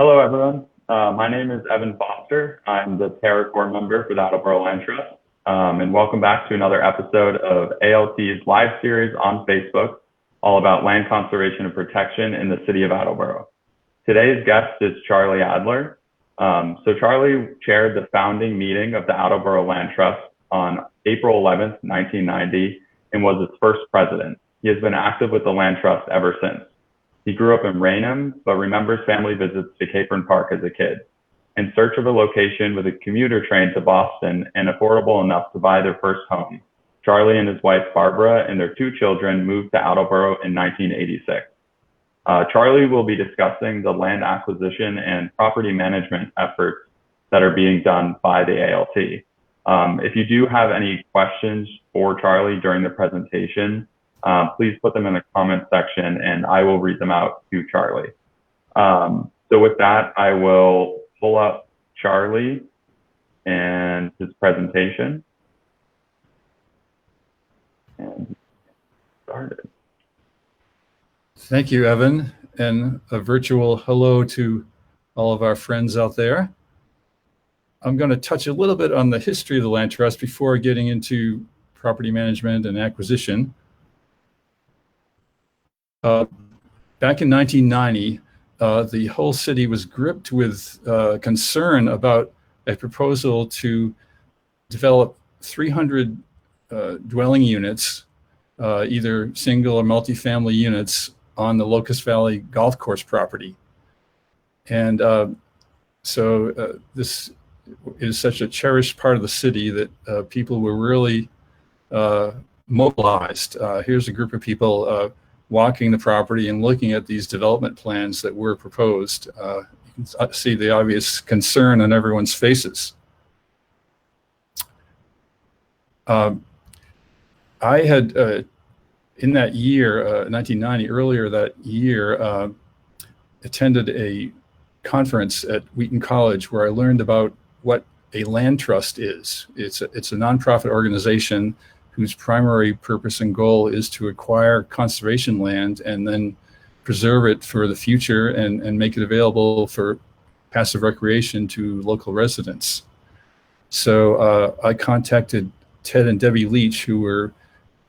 Hello, everyone. My name is Evan Foster. I'm the TerraCore member for the Attleboro Land Trust. And welcome back to another episode of ALT's live series on Facebook, all about land conservation and protection in the city of Attleboro. Today's guest is Charlie Adler. So Charlie chaired the founding meeting of the Attleboro Land Trust on April 11th, 1990, and was its first president. He has been active with the Land Trust ever since. He grew up in Raynham, but remembers family visits to Capron Park as a kid. In search of a location with a commuter train to Boston and affordable enough to buy their first home, Charlie and his wife Barbara and their two children moved to Attleboro in 1986. Charlie will be discussing the land acquisition and property management efforts that are being done by the ALT. If you do have any questions for Charlie during the presentation, please put them in the comment section and I will read them out to Charlie. So with that, I will pull up Charlie and his presentation and started. Thank you, Evan, and a virtual hello to all of our friends out there. I'm going to touch a little bit on the history of the Land Trust before getting into property management and acquisition. Back in 1990, the whole city was gripped with concern about a proposal to develop 300 dwelling units, either single or multifamily units, on the Locust Valley golf course property. And so this is such a cherished part of the city that people were really mobilized. Here's a group of people walking the property and looking at these development plans that were proposed. You can see the obvious concern on everyone's faces. I had, in that year, 1990, earlier that year, attended a conference at Wheaton College where I learned about what a land trust is. It's a nonprofit organization whose primary purpose and goal is to acquire conservation land and then preserve it for the future and make it available for passive recreation to local residents. So I contacted Ted and Debbie Leach, who were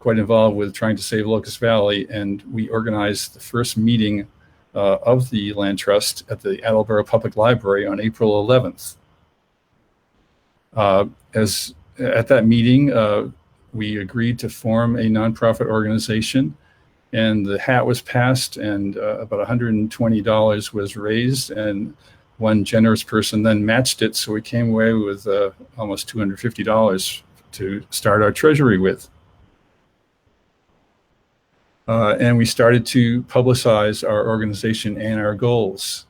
quite involved with trying to save Locust Valley, and we organized the first meeting of the Land Trust at the Attleboro Public Library on April 11th. At that meeting, we agreed to form a nonprofit organization, and the hat was passed, and about $120 was raised, and one generous person then matched it, so we came away with almost $250 to start our treasury with. And we started to publicize our organization and our goals.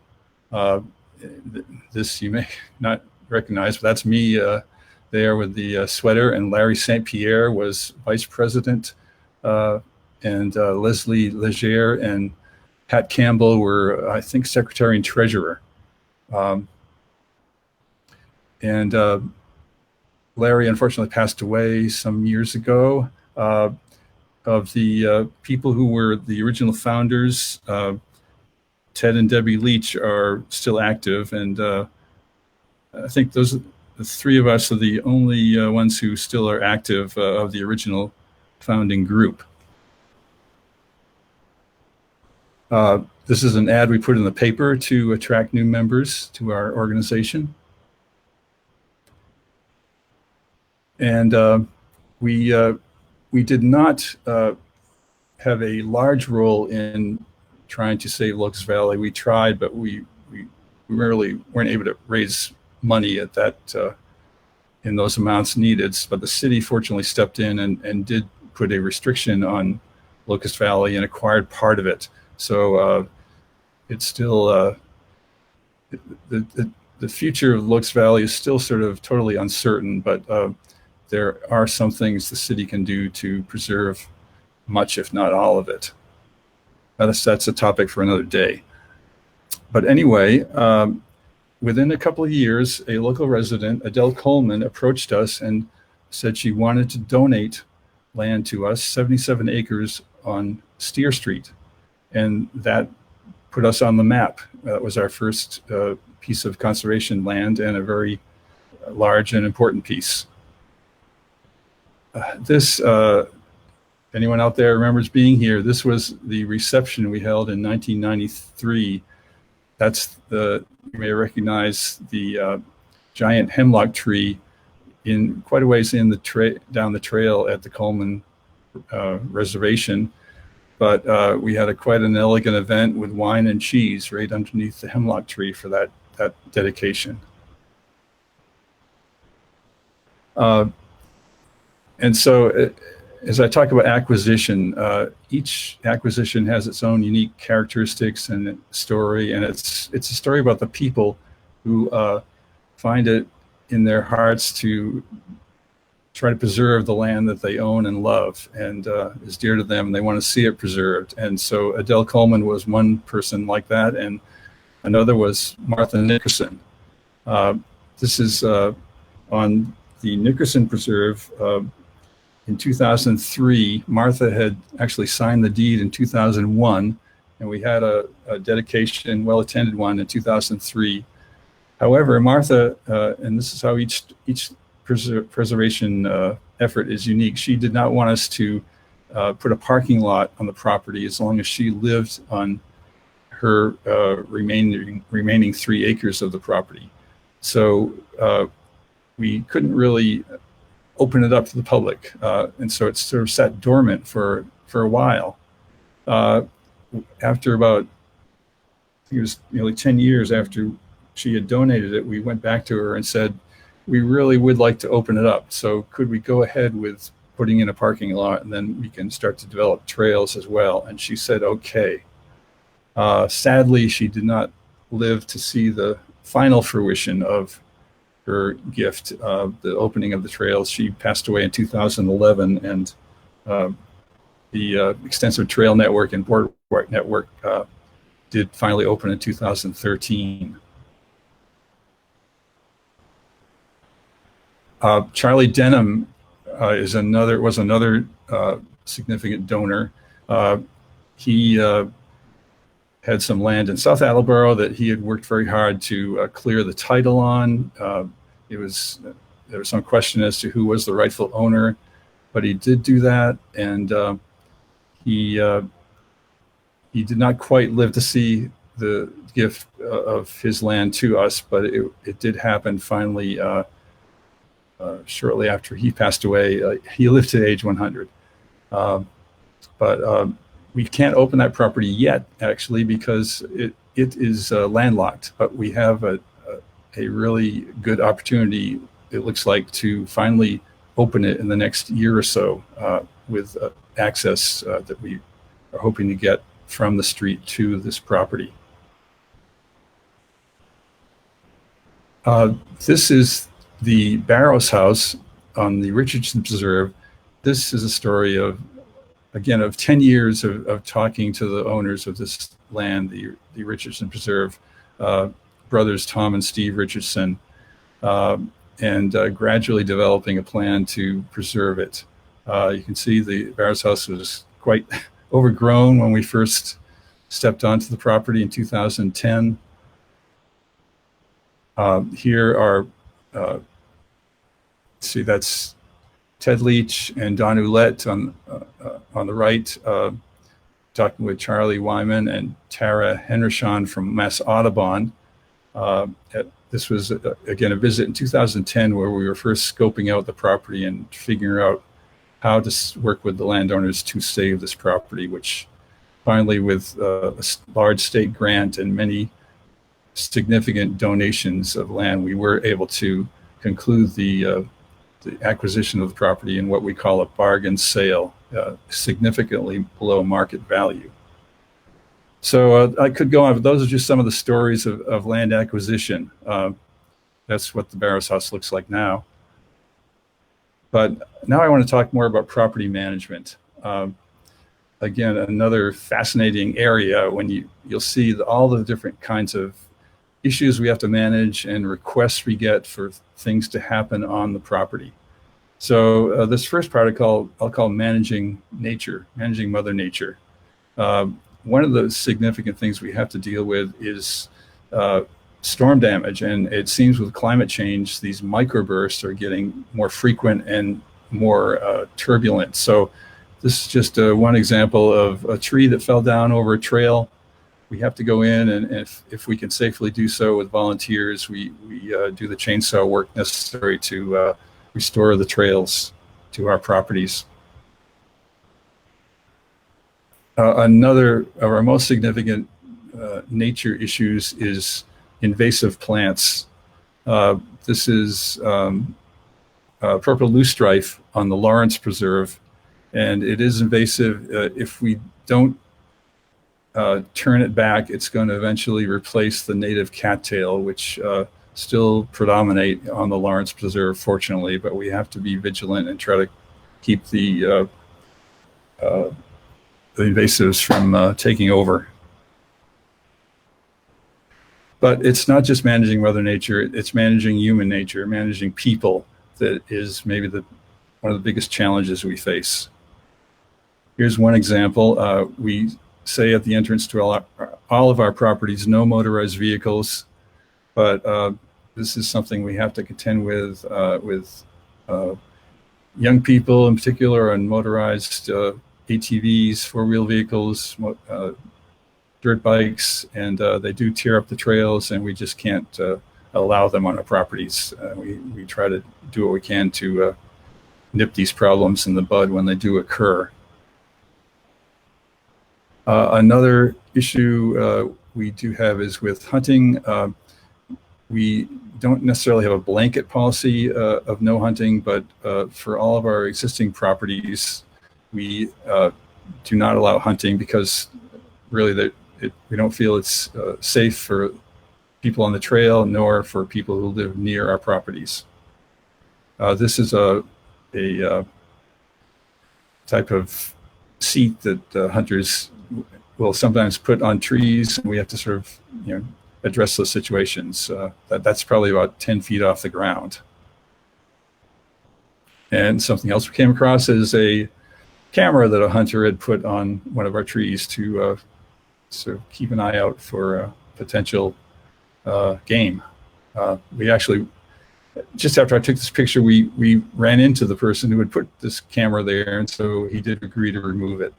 This you may not recognize, but that's me there with the sweater, and Larry St. Pierre was vice president, and Leslie Leger and Pat Campbell were, I think, secretary and treasurer. And Larry unfortunately passed away some years ago. Of the people who were the original founders, Ted and Debbie Leach are still active, and I think the three of us are the only ones who still are active of the original founding group. This is an ad we put in the paper to attract new members to our organization. And we did not have a large role in trying to save Locust Valley. We tried, but we really weren't able to raise money at that in those amounts needed. But the city fortunately stepped in and did put a restriction on Locust Valley and acquired part of it. So it's still the future of Locust Valley is still sort of totally uncertain, but there are some things the city can do to preserve much, if not all of it. That's a topic for another day. But anyway, within a couple of years, a local resident, Adele Coleman, approached us and said she wanted to donate land to us, 77 acres on Steer Street. And that put us on the map. That was our first piece of conservation land, and a very large and important piece. This, anyone out there remembers being here, this was the reception we held in 1993. That's you may recognize the giant hemlock tree in quite a ways in the down the trail at the Coleman Reservation. But we had quite an elegant event with wine and cheese right underneath the hemlock tree for that dedication. And so as I talk about acquisition, each acquisition has its own unique characteristics and story, and it's a story about the people who find it in their hearts to try to preserve the land that they own and love and is dear to them, and they want to see it preserved. And so Adele Coleman was one person like that, and another was Martha Nickerson. This is on the Nickerson Preserve. In 2003, Martha had actually signed the deed in 2001, and we had a dedication, well-attended one in 2003. However, Martha, and this is how each preservation effort is unique, she did not want us to put a parking lot on the property as long as she lived on her remaining 3 acres of the property. So we couldn't really open it up to the public, and so it sort of sat dormant for a while. After about, I think it was nearly 10 years after she had donated it, we went back to her and said, we really would like to open it up. So could we go ahead with putting in a parking lot, and then we can start to develop trails as well? And she said, okay. Sadly, she did not live to see the final fruition of her gift, the opening of the trails. She passed away in 2011, and the extensive trail network and boardwalk network did finally open in 2013. Charlie Denham was another significant donor. He had some land in South Attleboro that he had worked very hard to clear the title on. There was some question as to who was the rightful owner, but he did do that, and he did not quite live to see the gift of his land to us, but it did happen finally. Shortly after he passed away, he lived to age 100. But we can't open that property yet, actually, because it is landlocked. But we have a really good opportunity, it looks like, to finally open it in the next year or so with access that we are hoping to get from the street to this property. This is the Barrows house on the Richardson Preserve. This is a story of 10 years of talking to the owners of this land, the Richardson Preserve, brothers Tom and Steve Richardson, and gradually developing a plan to preserve it. You can see the Barrows house was quite overgrown when we first stepped onto the property in 2010. Here are see, that's Ted Leach and Don Ouellette on the right, talking with Charlie Wyman and Tara Henrichon from Mass Audubon. This was, again, a visit in 2010 where we were first scoping out the property and figuring out how to work with the landowners to save this property, which finally, with a large state grant and many significant donations of land, we were able to conclude the acquisition of the property in what we call a bargain sale, significantly below market value. So I could go on, but those are just some of the stories of land acquisition. That's what the Barrows house looks like now. But now I want to talk more about property management. Again, another fascinating area when you'll see all the different kinds of issues we have to manage and requests we get for things to happen on the property. So this first part I'll call managing nature, managing Mother Nature. one of the significant things we have to deal with is storm damage. And it seems with climate change, these microbursts are getting more frequent and more turbulent. So this is just one example of a tree that fell down over a trail. We have to go in, and if we can safely do so with volunteers, we do the chainsaw work necessary to restore the trails to our properties. Another of our most significant nature issues is invasive plants. This is purple loosestrife on the Lawrence Preserve, and it is invasive. If we don't turn it back, it's going to eventually replace the native cattail, which still predominate on the Lawrence Preserve, fortunately, but we have to be vigilant and try to keep the invasives from taking over. But it's not just managing Mother Nature, it's managing human nature, managing people that is maybe one of the biggest challenges we face. Here's one example. We say at the entrance to all of our properties, no motorized vehicles, but this is something we have to contend with young people in particular on motorized ATVs, four-wheel vehicles, dirt bikes, and they do tear up the trails, and we just can't allow them on our properties. We try to do what we can to nip these problems in the bud when they do occur. Another issue we do have is with hunting. We don't necessarily have a blanket policy of no hunting, but for all of our existing properties, we do not allow hunting because really we don't feel it's safe for people on the trail, nor for people who live near our properties. This is a type of seat that hunters will sometimes put on trees, and we have to sort of, address those situations. That's probably about 10 feet off the ground. And something else we came across is a camera that a hunter had put on one of our trees to sort of keep an eye out for potential game. We actually, just after I took this picture, we ran into the person who had put this camera there, and so he did agree to remove it.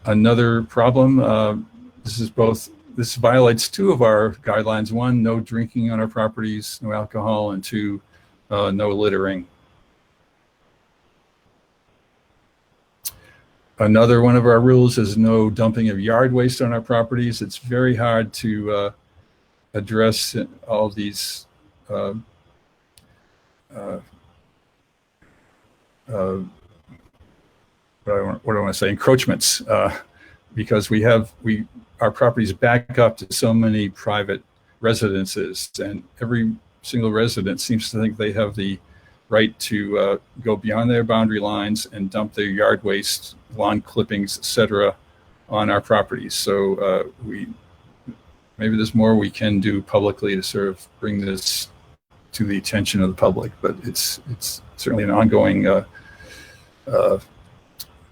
Another problem, this violates two of our guidelines. One, no drinking on our properties, no alcohol, and two, no littering. Another one of our rules is no dumping of yard waste on our properties. It's very hard to address all of these what do I want to say, encroachments, because our properties back up to so many private residences, and every single resident seems to think they have the right to go beyond their boundary lines and dump their yard waste, lawn clippings, etc., on our properties. So maybe there's more we can do publicly to sort of bring this to the attention of the public, but it's certainly an ongoing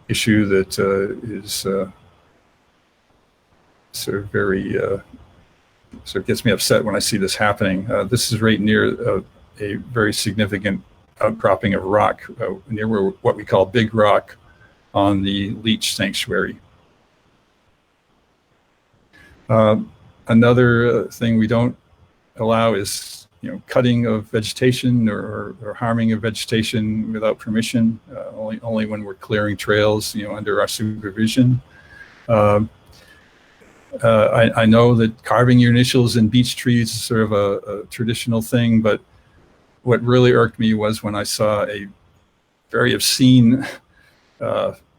issue that is sort of very sort of gets me upset when I see this happening. This is right near a very significant outcropping of rock near what we call Big Rock on the Leech Sanctuary. Another thing we don't allow is cutting of vegetation or harming of vegetation without permission. Only when we're clearing trails, under our supervision. I know that carving your initials in beech trees is sort of a traditional thing, but what really irked me was when I saw a very obscene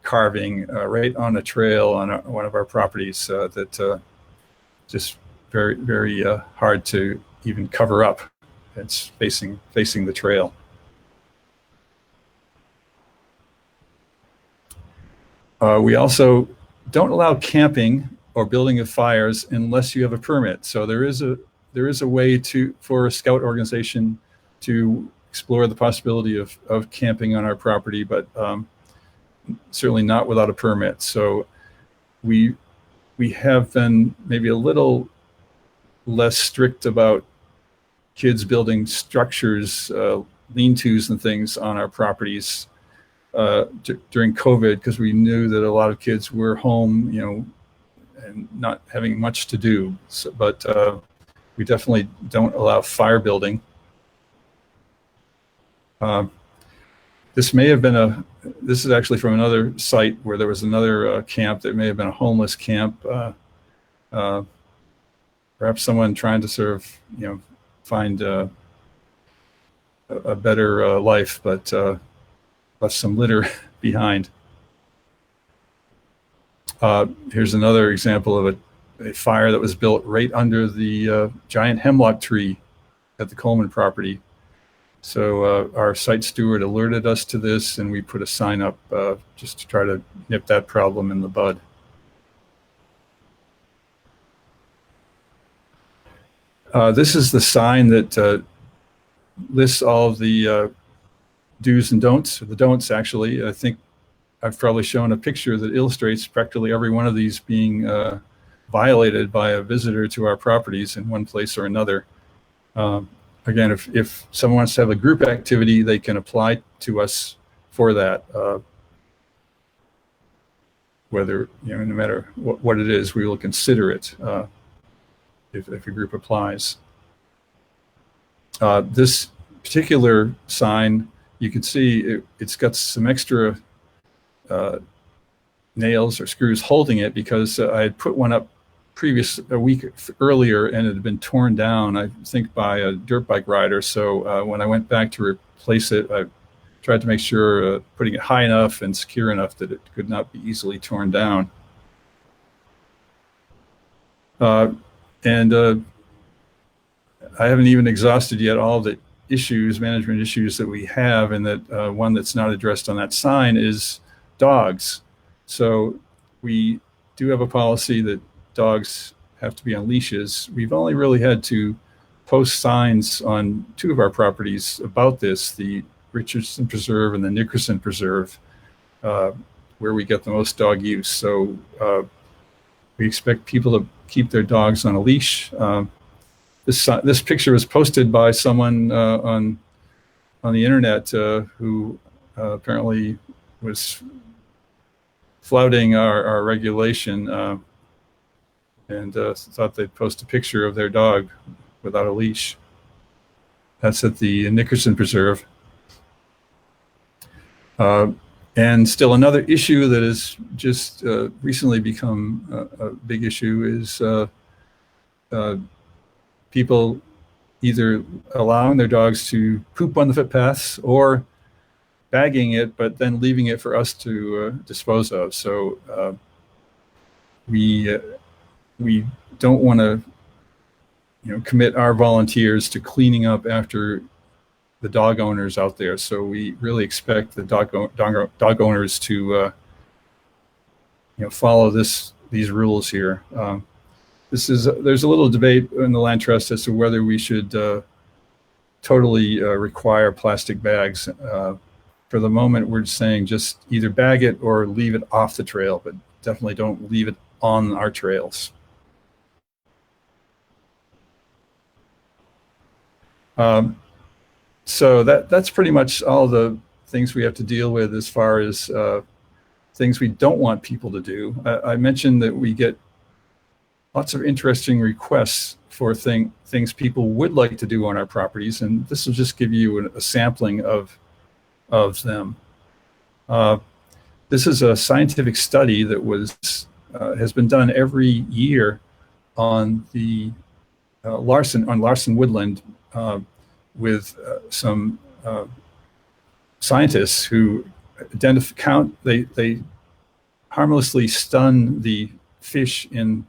carving right on a trail on one of our properties that just very, very hard to even cover up. It's facing the trail. We also don't allow camping or building of fires unless you have a permit. So there is a way for a scout organization to explore the possibility of camping on our property, but certainly not without a permit. So we have been maybe a little less strict about kids building structures, lean-tos and things on our properties during COVID, because we knew that a lot of kids were home, and not having much to do. So, but we definitely don't allow fire building. This may have been this is actually from another site where there was another camp that may have been a homeless camp. Perhaps someone trying to sort of, find a better life, but left some litter behind. Here's another example of a fire that was built right under the giant hemlock tree at the Coleman property. So our site steward alerted us to this, and we put a sign up just to try to nip that problem in the bud. This is the sign that lists all of the do's and don'ts, or the don'ts actually. I think I've probably shown a picture that illustrates practically every one of these being violated by a visitor to our properties in one place or another. Again, if someone wants to have a group activity, they can apply to us for that. Whether, no matter what it is, we will consider it if a group applies. This particular sign, you can see it's got some extra nails or screws holding it, because I had put one up a week earlier and it had been torn down, I think, by a dirt bike rider. So when I went back to replace it, I tried to make sure putting it high enough and secure enough that it could not be easily torn down. And I haven't even exhausted yet all the management issues that we have, and that one that's not addressed on that sign is dogs. So we do have a policy that dogs have to be on leashes. We've only really had to post signs on 2 of our properties about this, the Richardson Preserve and the Nickerson Preserve, where we get the most dog use. So we expect people to keep their dogs on a leash. This picture was posted by someone on the internet who apparently was flouting our regulation, and thought they'd post a picture of their dog without a leash. That's at the Nickerson Preserve. And still another issue that has just recently become a big issue is people either allowing their dogs to poop on the footpaths or bagging it, but then leaving it for us to dispose of. So we don't want to, commit our volunteers to cleaning up after the dog owners out there. So we really expect the dog owners to, follow these rules here. There's a little debate in the Land Trust as to whether we should totally require plastic bags. For the moment, we're saying just either bag it or leave it off the trail, but definitely don't leave it on our trails. So that's pretty much all the things we have to deal with as far as things we don't want people to do. I mentioned that we get lots of interesting requests for things people would like to do on our properties, and this will just give you a sampling of them. This is a scientific study that has been done every year on the Larson woodland with some scientists who they harmlessly stun the fish in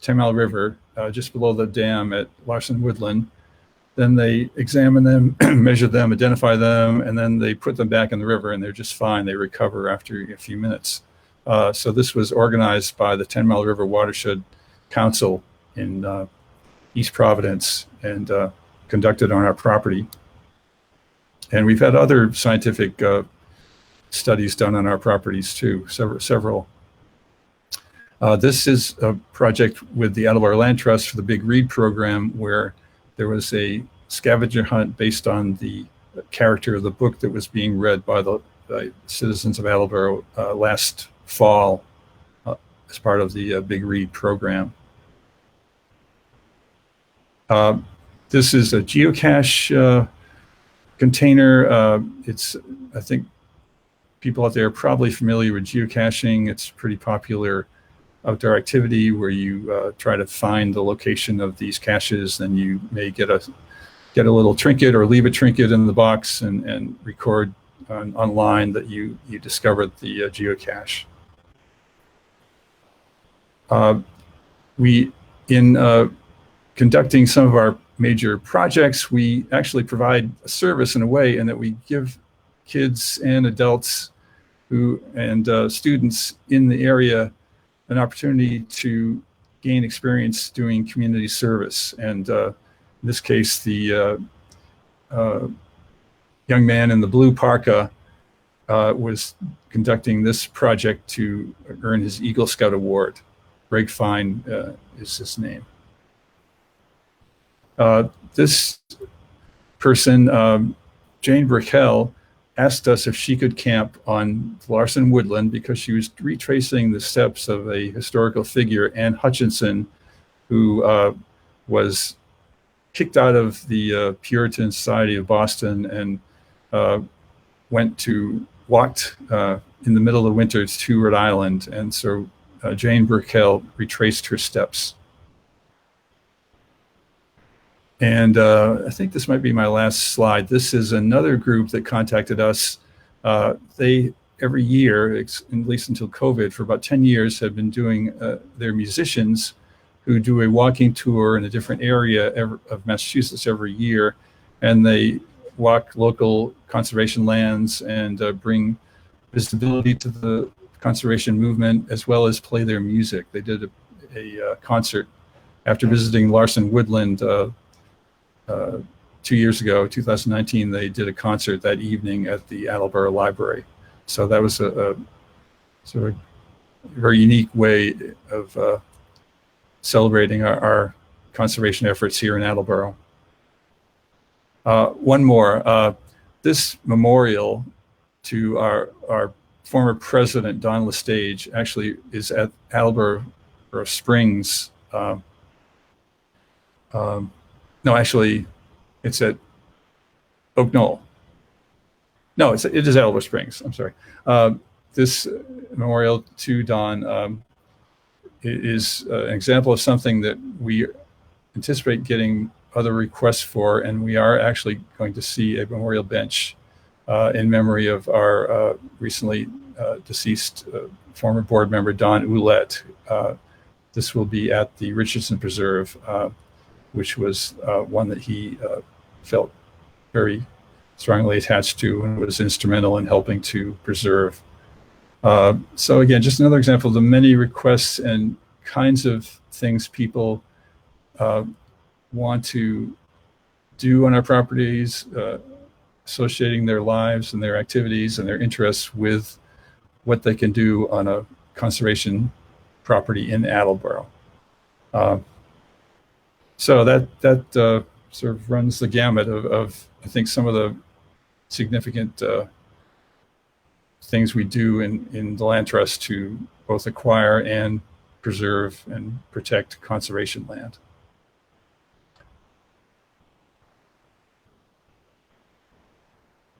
10 Mile River just below the dam at Larson Woodland. Then they examine them, measure them, identify them, and then they put them back in the river, and they're just fine. They recover after a few minutes. So this was organized by the 10 Mile River Watershed Council in East Providence and conducted on our property. And we've had other scientific studies done on our properties too, several. This is a project with the Attleboro Land Trust for the Big Read program, where there was a scavenger hunt based on the character of the book that was being read by the citizens of Attleboro last fall as part of the Big Read program. This is a geocache container. I think people out there are probably familiar with geocaching. It's a pretty popular outdoor activity where you try to find the location of these caches, and you may get a little trinket or leave a trinket in the box and record online that you discovered the geocache. In conducting some of our major projects, we actually provide a service in a way in that we give kids and adults and students in the area an opportunity to gain experience doing community service. And in this case, the young man in the blue parka was conducting this project to earn his Eagle Scout Award. Greg Fine is his name. This person, Jane Brickell, asked us if she could camp on Larson Woodland because she was retracing the steps of a historical figure, Anne Hutchinson, who was kicked out of the Puritan Society of Boston and walked in the middle of winter to Rhode Island. And so Jane Brickell retraced her steps. And I think this might be my last slide. This is another group that contacted us. They, every year, at least until COVID, for about 10 years, have been doing, they're musicians who do a walking tour in a different area of Massachusetts every year. And they walk local conservation lands and bring visibility to the conservation movement, as well as play their music. They did a concert after visiting Larson Woodland 2 years ago, 2019. They did a concert that evening at the Attleboro Library. So that was a sort of very unique way of celebrating our conservation efforts here in Attleboro. One more, this memorial to our former president, Don Lestage, actually is at Attleboro Springs. No, actually, it's at Oak Knoll. No, it is Attleboro Springs. I'm sorry. This memorial to Don is an example of something that we anticipate getting other requests for, and we are actually going to see a memorial bench in memory of our recently deceased former board member, Don Ouellette. This will be at the Richardson Preserve, which was one that he felt very strongly attached to and was instrumental in helping to preserve. So again, just another example of the many requests and kinds of things people want to do on our properties, associating their lives and their activities and their interests with what they can do on a conservation property in Attleboro. So that sort of runs the gamut of I think some of the significant things we do in the land trust to both acquire and preserve and protect conservation land.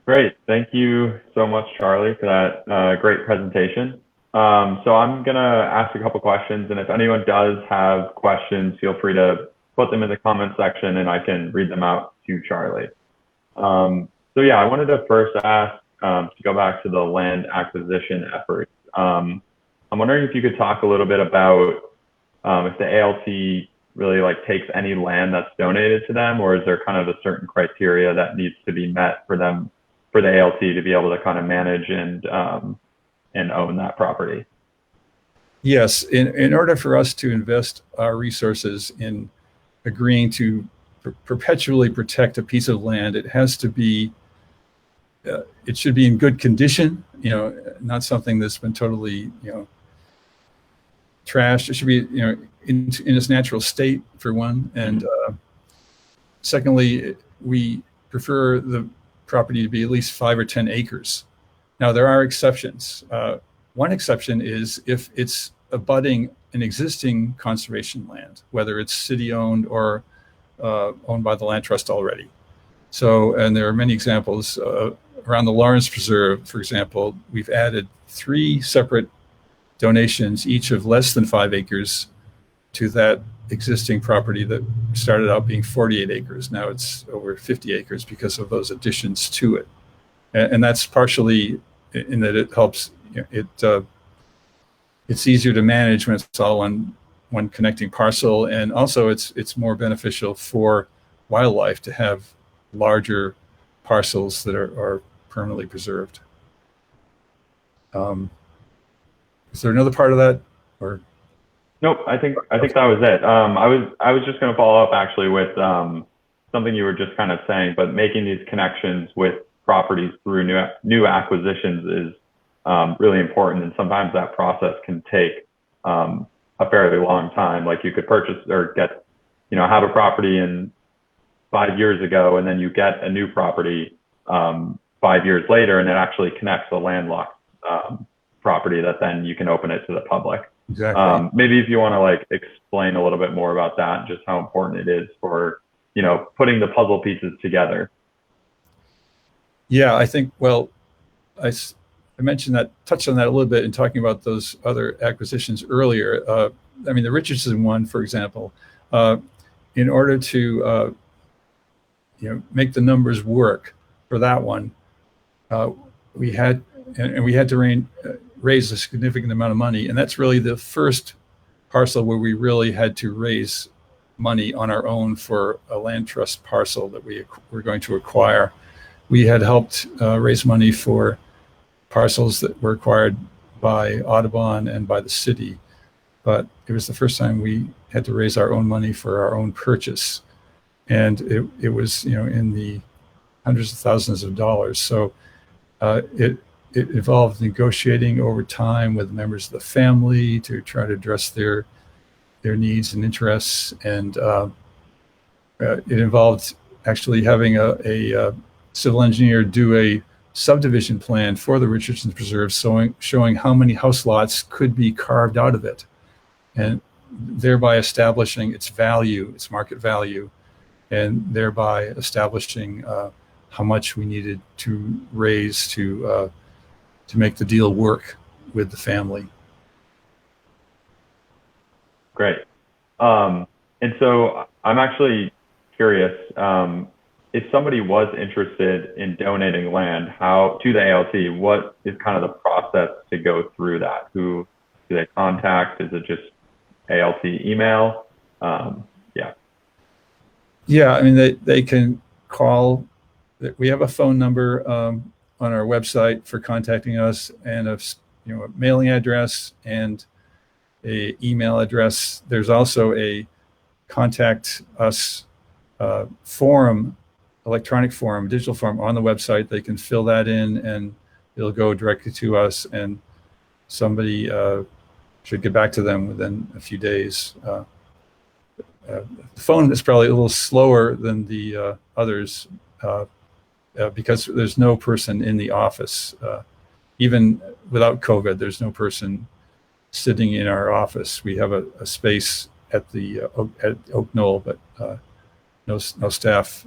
Great. Thank you so much, Charlie, for that great presentation. So I'm going to ask a couple questions, and if anyone does have questions, feel free to put them in the comment section and I can read them out to Charlie. So yeah, I wanted to first ask, to go back to the land acquisition efforts. I'm wondering if you could talk a little bit about if the ALT really takes any land that's donated to them, or is there kind of a certain criteria that needs to be met for them, for the ALT to be able to kind of manage and own that property? Yes, in order for us to invest our resources in agreeing to perpetually protect a piece of land, it has to be, it should be in good condition, not something that's been totally, trashed. It should be, in its natural state, for one. And secondly, we prefer the property to be at least 5 or 10 acres. Now, there are exceptions. One exception is if it's abutting an existing conservation land, whether it's city-owned or owned by the land trust already. So, and there are many examples. Around the Lawrence Preserve, for example, we've added 3 separate donations, each of less than 5 acres, to that existing property that started out being 48 acres. Now it's over 50 acres because of those additions to it. And that's partially in that it helps, it's easier to manage when it's all on one connecting parcel. And also it's more beneficial for wildlife to have larger parcels that are permanently preserved. Is there another part of that, or? Nope, I think that was it. I was just going to follow up actually with something you were just kind of saying, but making these connections with properties through new acquisitions is really important, and sometimes that process can take a fairly long time. Like you could purchase or get, have a property in 5 years ago, and then you get a new property 5 years later, and it actually connects a landlocked property that then you can open it to the public. Exactly. Maybe if you want to explain a little bit more about that, just how important it is for, putting the puzzle pieces together. Yeah, I think, well, I mentioned that, touched on that a little bit in talking about those other acquisitions earlier. The Richardson one, for example, in order to, make the numbers work for that one, we had to raise a significant amount of money. And that's really the first parcel where we really had to raise money on our own for a land trust parcel that we were going to acquire. We had helped raise money for parcels that were acquired by Audubon and by the city, but it was the first time we had to raise our own money for our own purchase. And it was, in the hundreds of thousands of dollars. So it involved negotiating over time with members of the family to try to address their needs and interests. And it involved actually having a civil engineer do a subdivision plan for the Richardson Preserve, showing how many house lots could be carved out of it, and thereby establishing its value, its market value, and thereby establishing how much we needed to raise to make the deal work with the family. Great. And so I'm actually curious, if somebody was interested in donating land to the ALT, what is kind of the process to go through that? Who do they contact? Is it just ALT email? Yeah, they can call. We have a phone number on our website for contacting us, and a mailing address and a email address. There's also a contact us form, electronic form, digital form on the website. They can fill that in, and it'll go directly to us, and somebody should get back to them within a few days. The phone is probably a little slower than the others because there's no person in the office. Even without COVID, there's no person sitting in our office. We have a space at at Oak Knoll, but no staff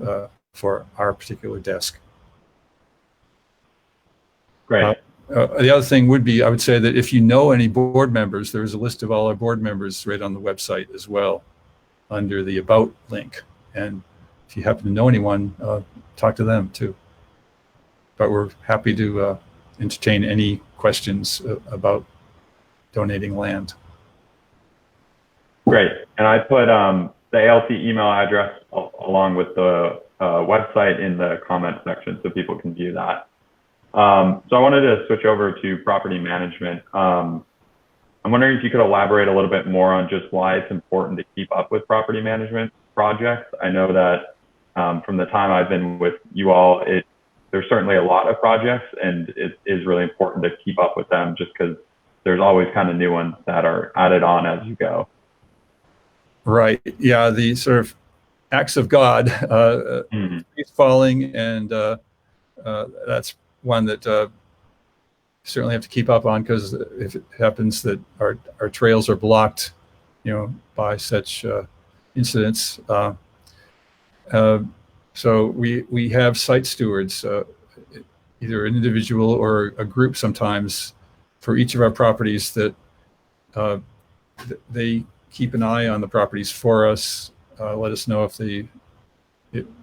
for our particular desk. Great. The other thing would be, I would say that if you know any board members, there's a list of all our board members right on the website as well, under the About link. And if you happen to know anyone, talk to them too. But we're happy to entertain any questions about donating land. Great. And I put the ALT email address along with the website in the comment section so people can view that. So I wanted to switch over to property management. I'm wondering if you could elaborate a little bit more on just why it's important to keep up with property management projects. I know that from the time I've been with you all, there's certainly a lot of projects, and it is really important to keep up with them just because there's always kind of new ones that are added on as you go. Right. Yeah. The sort of acts of God, trees falling, and that's one that certainly have to keep up on, because if it happens that our trails are blocked, by such incidents. So we have site stewards, either an individual or a group sometimes, for each of our properties that they keep an eye on the properties for us. Let us know if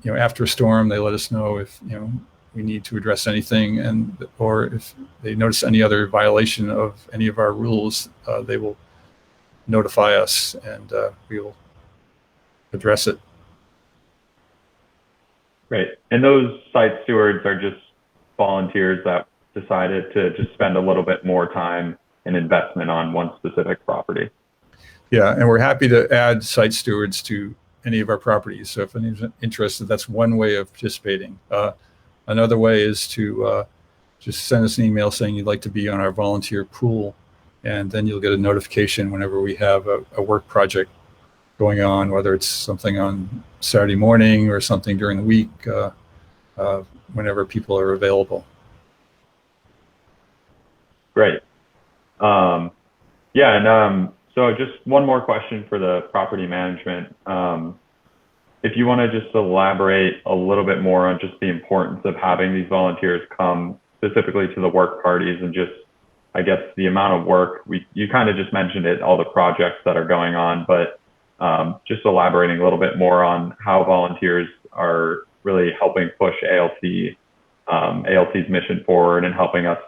after a storm, they let us know if we need to address anything, or if they notice any other violation of any of our rules, they will notify us, and we will address it. Great. And those site stewards are just volunteers that decided to just spend a little bit more time and investment on one specific property. Yeah, and we're happy to add site stewards to any of our properties. So if anyone's interested, that's one way of participating. Another way is to just send us an email saying you'd like to be on our volunteer pool, and then you'll get a notification whenever we have a work project going on, whether it's something on Saturday morning or something during the week, whenever people are available. Great. So just one more question for the property management. If you want to just elaborate a little bit more on just the importance of having these volunteers come specifically to the work parties, and just, I guess, the amount of work, you kind of just mentioned it, all the projects that are going on, but just elaborating a little bit more on how volunteers are really helping push ALT's mission forward, and helping us,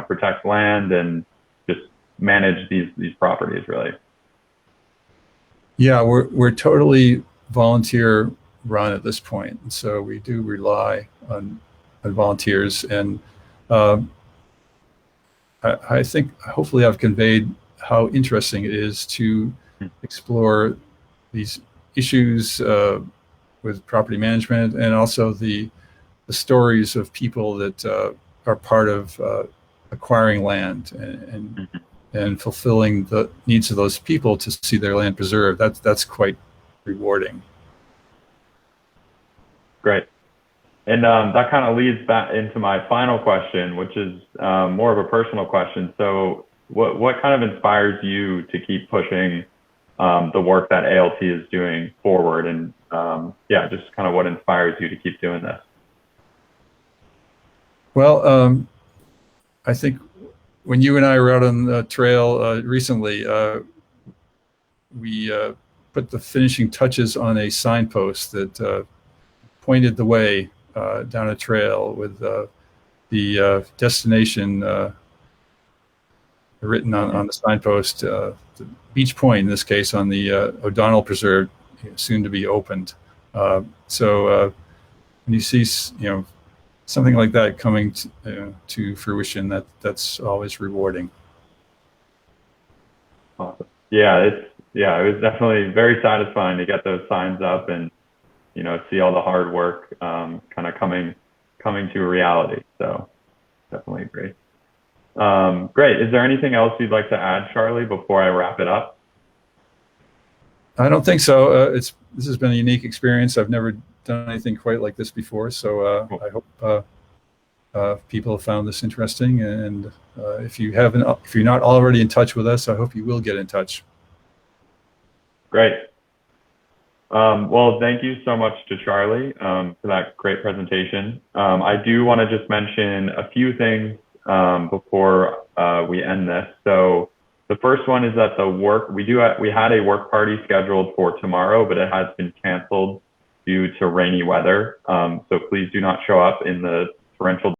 protect land and just manage these properties, really. Yeah, we're totally volunteer run at this point, and so we do rely on volunteers. And I think hopefully I've conveyed how interesting it is to explore these issues with property management, and also the stories of people that are part of acquiring land and fulfilling the needs of those people to see their land preserved. That's quite rewarding. Great. And that kind of leads back into my final question, which is more of a personal question. So what kind of inspires you to keep pushing the work that ALT is doing forward? And just kind of what inspires you to keep doing this? Well, I think when you and I were out on the trail recently, we put the finishing touches on a signpost that pointed the way down a trail with the destination written on the signpost, the Beach Point, in this case, on the O'Donnell Preserve, soon to be opened. So when you see, something like that coming to fruition, that's always rewarding. Awesome. It was definitely very satisfying to get those signs up and see all the hard work kind of coming to reality. So definitely great. Great. Is there anything else you'd like to add, Charlie, before I wrap it up? I don't think so. This has been a unique experience. I've never done anything quite like this before, so I hope people have found this interesting. And if you're not already in touch with us, I hope you will get in touch. Great. Well, thank you so much to Charlie for that great presentation. I do want to just mention a few things before we end this. So the first one is that we had a work party scheduled for tomorrow, but it has been canceled due to rainy weather. So please do not show up in the torrential